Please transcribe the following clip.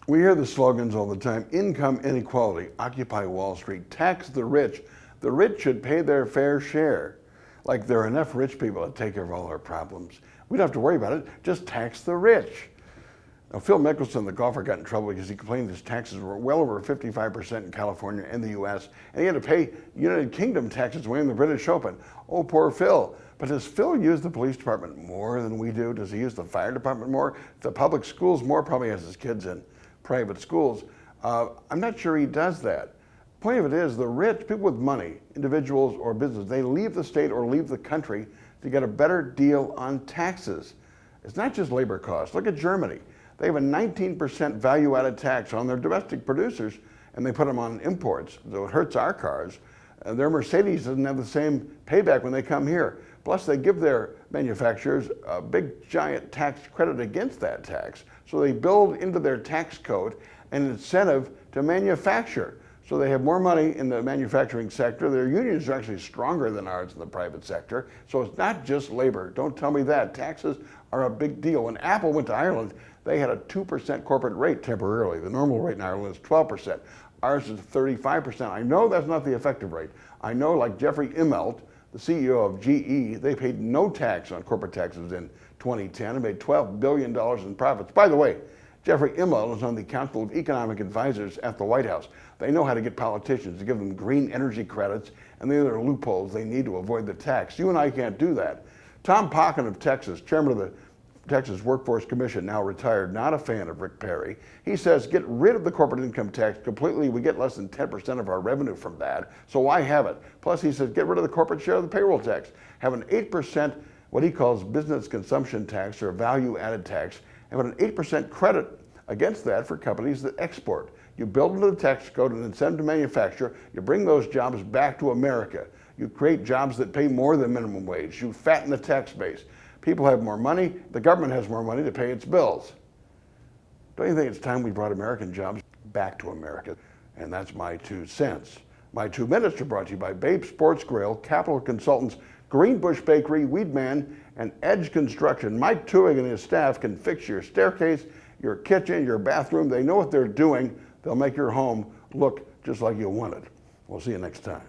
We hear the slogans all the time: income inequality, Occupy Wall Street, tax the rich. The rich should pay their fair share. Like there are enough rich people to take care of all our problems. We don't have to worry about it, just tax the rich. Now, Phil Mickelson, the golfer, got in trouble because he complained his taxes were well over 55% in California and the US, and he had to pay United Kingdom taxes winning the British Open. Oh, poor Phil. But does Phil use the police department more than we do? Does he use the fire department more? The public schools more? Probably has his kids in private schools. I'm not sure he does that. Point of it is, the rich, people with money, individuals or businesses, they leave the state or leave the country to get a better deal on taxes. It's not just labor costs. Look at Germany. They have a 19% value-added tax on their domestic producers, and they put them on imports, so it hurts our cars. Their Mercedes doesn't have the same payback when they come here. Plus, they give their manufacturers a big, giant tax credit against that tax. So they build into their tax code an incentive to manufacture. So they have more money in the manufacturing sector. Their unions are actually stronger than ours in the private sector. So it's not just labor. Don't tell me that. Taxes are a big deal. When Apple went to Ireland, they had a 2% corporate rate temporarily. The normal rate in Ireland is 12%. Ours is 35%. I know that's not the effective rate. I know, like Jeffrey Immelt, the CEO of GE, they paid no tax on corporate taxes in 2010 and made $12 billion in profits. By the way, Jeffrey Immelt is on the Council of Economic Advisors at the White House. They know how to get politicians to give them green energy credits and the other loopholes they need to avoid the tax. You and I can't do that. Tom Pocken of Texas, chairman of the Texas Workforce Commission, now retired, not a fan of Rick Perry. He says, get rid of the corporate income tax completely. We get less than 10% of our revenue from that, so why have it? Plus, he says, get rid of the corporate share of the payroll tax. Have an 8%, what he calls business consumption tax or value-added tax, and put an 8% credit against that for companies that export. You build into the tax code an incentive to manufacture. You bring those jobs back to America. You create jobs that pay more than minimum wage. You fatten the tax base. People have more money. The government has more money to pay its bills. Don't you think it's time we brought American jobs back to America? And that's my 2 cents. My 2 minutes are brought to you by Babe Sports Grill, Capital Consultants, Greenbush Bakery, Weedman, and Edge Construction. Mike Tuig and his staff can fix your staircase, your kitchen, your bathroom. They know what they're doing. They'll make your home look just like you want it. We'll see you next time.